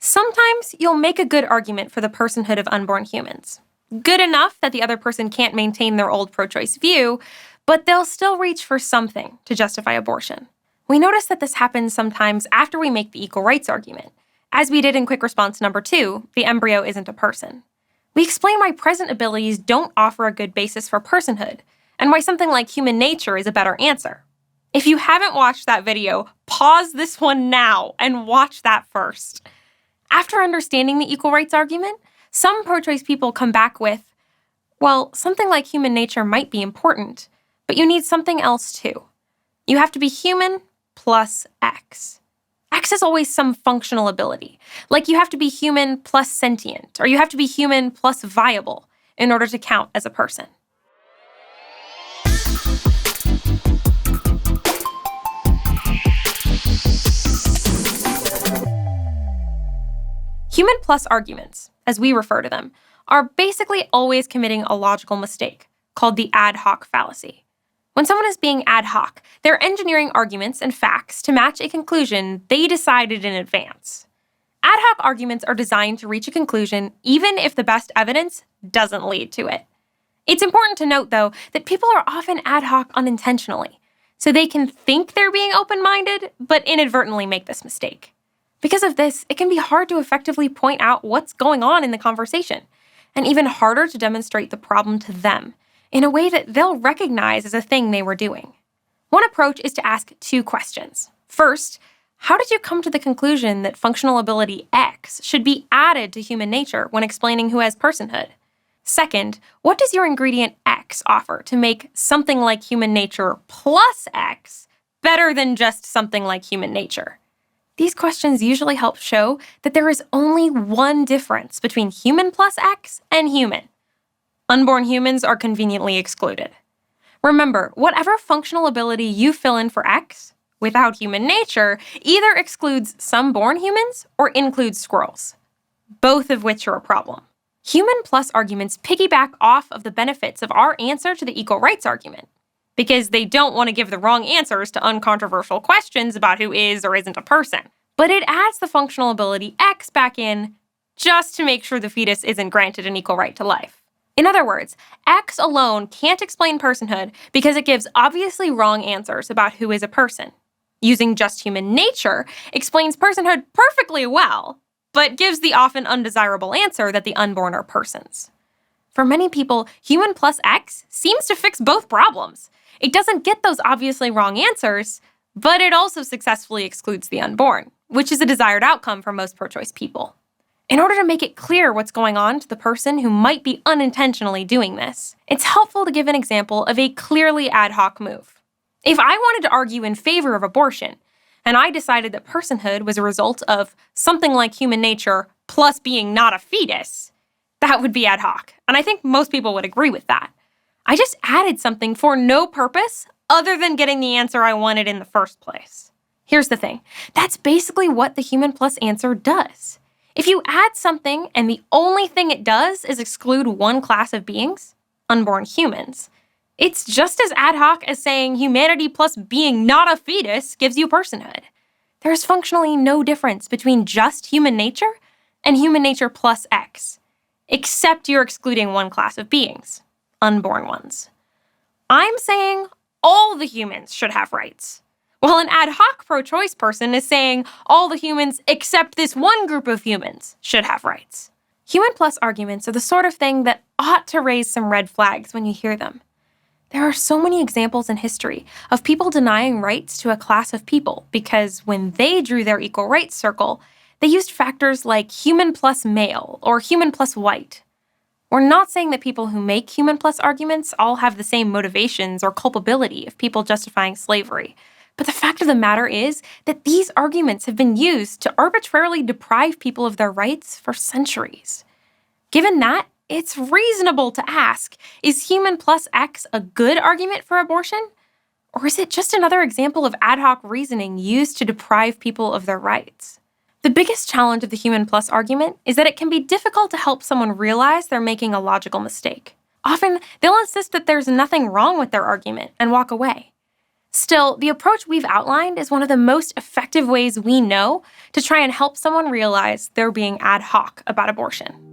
Sometimes you'll make a good argument for the personhood of unborn humans. Good enough that the other person can't maintain their old pro-choice view, but they'll still reach for something to justify abortion. We notice that this happens sometimes after we make the equal rights argument. As we did in quick response number 2, the embryo isn't a person. We explain why present abilities don't offer a good basis for personhood, and why something like human nature is a better answer. If you haven't watched that video, pause this one now and watch that first. After understanding the equal rights argument, some pro-choice people come back with, well, something like human nature might be important, but you need something else too. You have to be human plus X. X is always some functional ability, like you have to be human plus sentient, or you have to be human plus viable in order to count as a person. Human plus arguments, as we refer to them, are basically always committing a logical mistake, called the ad hoc fallacy. When someone is being ad hoc, they're engineering arguments and facts to match a conclusion they decided in advance. Ad hoc arguments are designed to reach a conclusion even if the best evidence doesn't lead to it. It's important to note, though, that people are often ad hoc unintentionally, so they can think they're being open-minded, but inadvertently make this mistake. Because of this, it can be hard to effectively point out what's going on in the conversation, and even harder to demonstrate the problem to them in a way that they'll recognize as a thing they were doing. One approach is to ask 2 questions. First, how did you come to the conclusion that functional ability X should be added to human nature when explaining who has personhood? Second, what does your ingredient X offer to make something like human nature plus X better than just something like human nature? These questions usually help show that there is only one difference between human plus X and human. Unborn humans are conveniently excluded. Remember, whatever functional ability you fill in for X, without human nature, either excludes some born humans or includes squirrels, both of which are a problem. Human plus arguments piggyback off of the benefits of our answer to the equal rights argument, because they don't want to give the wrong answers to uncontroversial questions about who is or isn't a person. But it adds the functional ability X back in just to make sure the fetus isn't granted an equal right to life. In other words, X alone can't explain personhood because it gives obviously wrong answers about who is a person. Using just human nature explains personhood perfectly well, but gives the often undesirable answer that the unborn are persons. For many people, human plus X seems to fix both problems. It doesn't get those obviously wrong answers, but it also successfully excludes the unborn, which is a desired outcome for most pro-choice people. In order to make it clear what's going on to the person who might be unintentionally doing this, it's helpful to give an example of a clearly ad hoc move. If I wanted to argue in favor of abortion, and I decided that personhood was a result of something like human nature plus being not a fetus, that would be ad hoc, and I think most people would agree with that. I just added something for no purpose other than getting the answer I wanted in the first place. Here's the thing. That's basically what the human plus answer does. If you add something and the only thing it does is exclude one class of beings, unborn humans, it's just as ad hoc as saying humanity plus being not a fetus gives you personhood. There's functionally no difference between just human nature and human nature plus X, except you're excluding one class of beings, unborn ones. I'm saying all the humans should have rights, while an ad hoc pro-choice person is saying all the humans except this one group of humans should have rights. Human plus arguments are the sort of thing that ought to raise some red flags when you hear them. There are so many examples in history of people denying rights to a class of people because when they drew their equal rights circle, they used factors like human plus male or human plus white. We're not saying that people who make human plus arguments all have the same motivations or culpability of people justifying slavery, but the fact of the matter is that these arguments have been used to arbitrarily deprive people of their rights for centuries. Given that, it's reasonable to ask, is human plus X a good argument for abortion? Or is it just another example of ad hoc reasoning used to deprive people of their rights? The biggest challenge of the human plus argument is that it can be difficult to help someone realize they're making a logical mistake. Often, they'll insist that there's nothing wrong with their argument and walk away. Still, the approach we've outlined is one of the most effective ways we know to try and help someone realize they're being ad hoc about abortion.